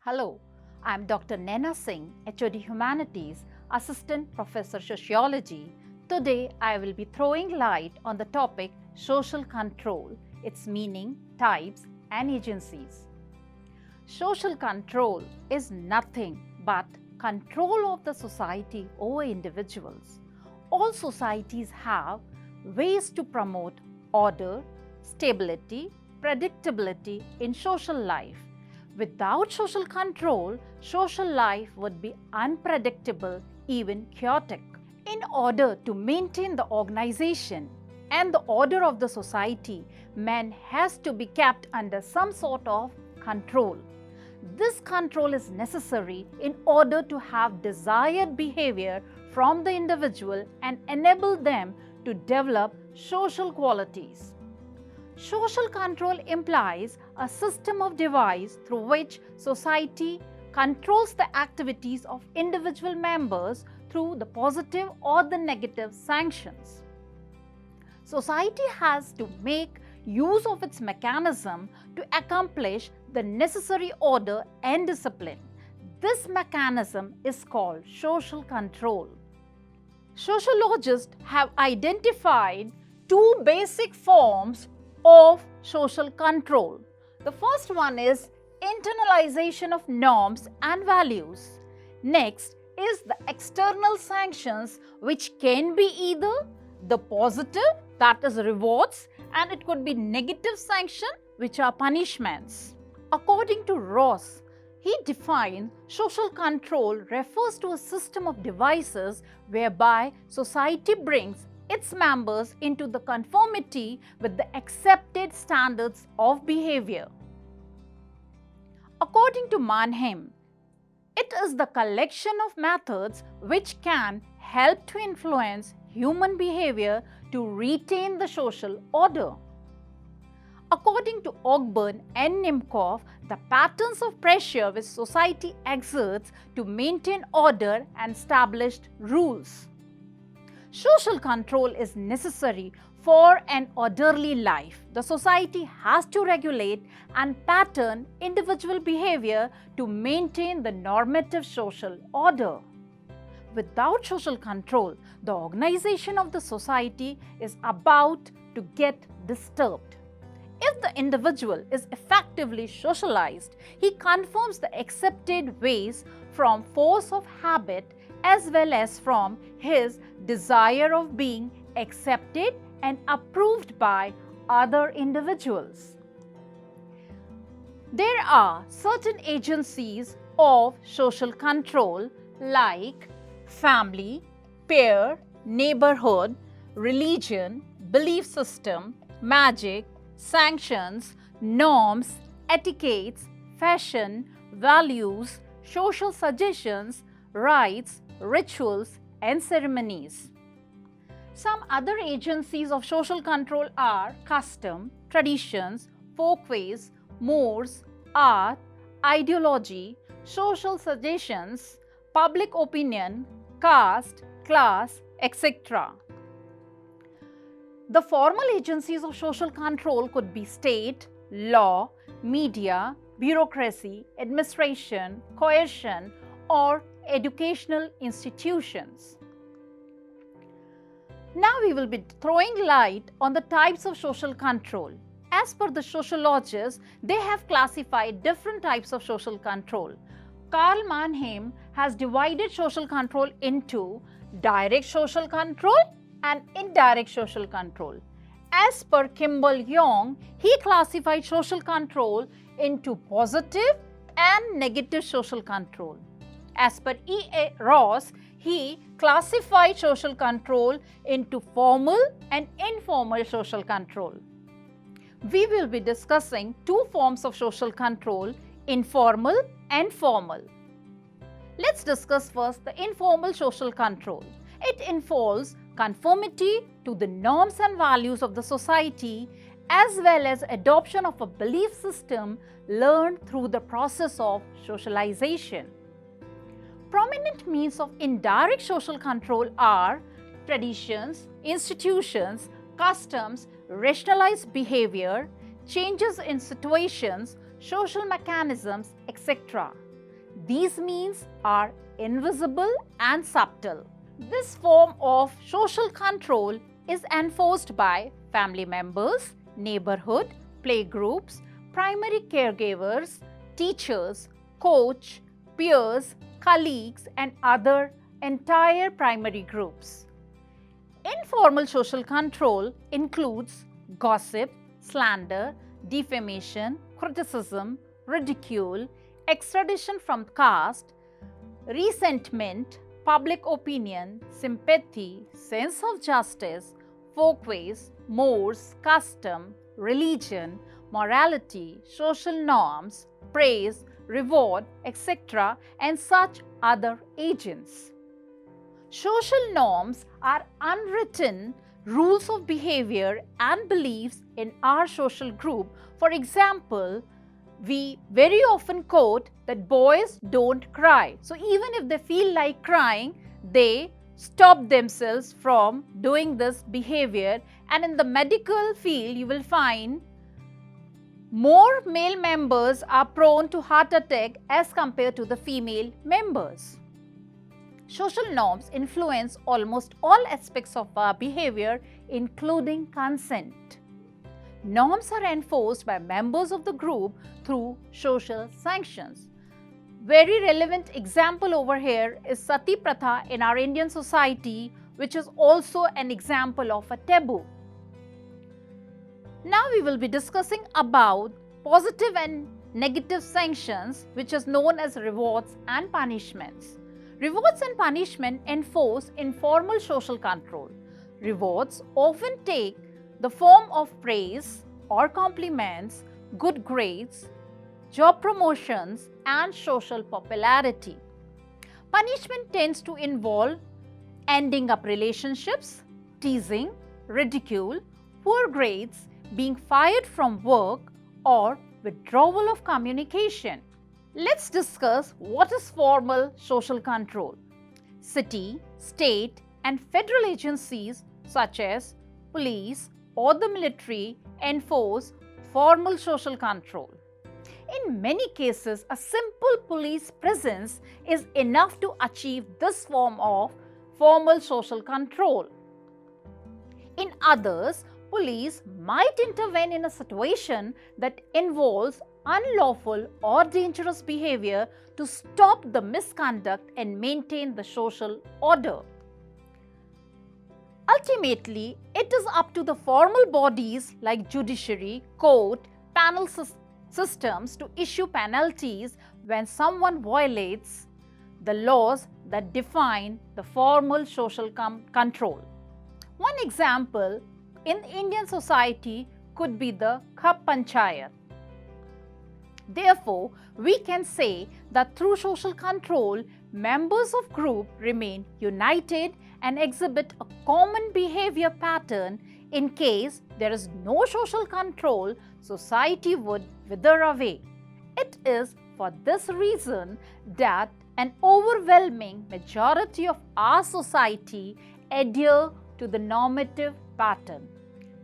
Hello, I am Dr. Naina Singh, HOD Humanities, Assistant Professor Sociology. Today, I will be throwing light on the topic social control, its meaning, types, and agencies. Social control is nothing but control of the society over individuals. All societies have ways to promote order, stability, predictability in social life. Without social control, social life would be unpredictable, even chaotic. In order to maintain the organization and the order of the society, man has to be kept under some sort of control. This control is necessary in order to have desired behavior from the individual and enable them to develop social qualities. Social control implies a system of device through which society controls the activities of individual members through the positive or the negative sanctions. Society has to make use of its mechanism to accomplish the necessary order and discipline. This mechanism is called social control. Sociologists have identified two basic forms of social control. The first one is internalization of norms and values. Next is the external sanctions, which can be either the positive, that is rewards, and it could be negative sanction, which are punishments. According to Ross, he defined social control refers to a system of devices whereby society brings its members into the conformity with the accepted standards of behavior. According to Mannheim, it is the collection of methods which can help to influence human behavior to retain the social order. According to Ogburn and Nimkoff, the patterns of pressure which society exerts to maintain order and established rules. Social control is necessary for an orderly life. The society has to regulate and pattern individual behavior to maintain the normative social order. Without social control, the organization of the society is about to get disturbed. If the individual is effectively socialized, he conforms the accepted ways from force of habit as well as from his desire of being accepted and approved by other individuals. There are certain agencies of social control like family, peer, neighborhood, religion, belief system, magic, sanctions, norms, etiquettes, fashion, values, social suggestions, rites, rituals, and ceremonies. Some other agencies of social control are custom, traditions, folkways, mores, art, ideology, social suggestions, public opinion, caste, class, etc. The formal agencies of social control could be state, law, media, bureaucracy, administration, coercion, or educational institutions. Now we will be throwing light on the types of social control. As per the sociologists, they have classified different types of social control. Karl Mannheim has divided social control into direct social control and indirect social control. As per Kimball Young, he classified social control into positive and negative social control. As per E.A. Ross, he classified social control into formal and informal social control. We will be discussing two forms of social control, informal and formal. Let's discuss first the informal social control. It involves conformity to the norms and values of the society as well as adoption of a belief system learned through the process of socialization. Prominent means of indirect social control are traditions, institutions, customs, rationalized behavior, changes in situations, social mechanisms, etc. These means are invisible and subtle. This form of social control is enforced by family members, neighborhood, playgroups, primary caregivers, teachers, coach, peers, colleagues, and other entire primary groups. Informal social control includes gossip, slander, defamation, criticism, ridicule, extradition from caste, resentment, public opinion, sympathy, sense of justice, folkways, mores, custom, religion, morality, social norms, praise, reward, etc., and such other agents. Social norms are unwritten rules of behavior and beliefs in our social group. For example, we very often quote that boys don't cry. So even if they feel like crying, they stop themselves from doing this behavior. And in the medical field, you will find more male members are prone to heart attack as compared to the female members. Social norms influence almost all aspects of our behavior, including consent. Norms are enforced by members of the group through social sanctions. Very relevant example over here is Sati Pratha in our Indian society, which is also an example of a taboo. Now we will be discussing about positive and negative sanctions, which is known as rewards and punishments. Rewards and punishment enforce informal social control. Rewards often take the form of praise or compliments, good grades, job promotions, and social popularity. Punishment tends to involve ending up relationships, teasing, ridicule, poor grades, being fired from work, or withdrawal of communication. Let's discuss what is formal social control. City, state, and federal agencies such as police or the military enforce formal social control. In many cases, a simple police presence is enough to achieve this form of formal social control. In others, police might intervene in a situation that involves unlawful or dangerous behavior to stop the misconduct and maintain the social order. Ultimately, it is up to the formal bodies like judiciary, court, panel systems to issue penalties when someone violates the laws that define the formal social control. One example in Indian society could be the Khap Panchayat. Therefore, we can say that through social control, members of group remain united and exhibit a common behavior pattern. In case there is no social control, society would wither away. It is for this reason that an overwhelming majority of our society adhere to the normative pattern.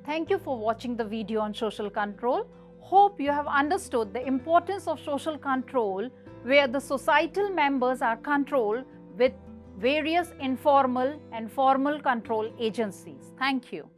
Thank you for watching the video on social control. Hope you have understood the importance of social control, where the societal members are controlled with various informal and formal control agencies. Thank you.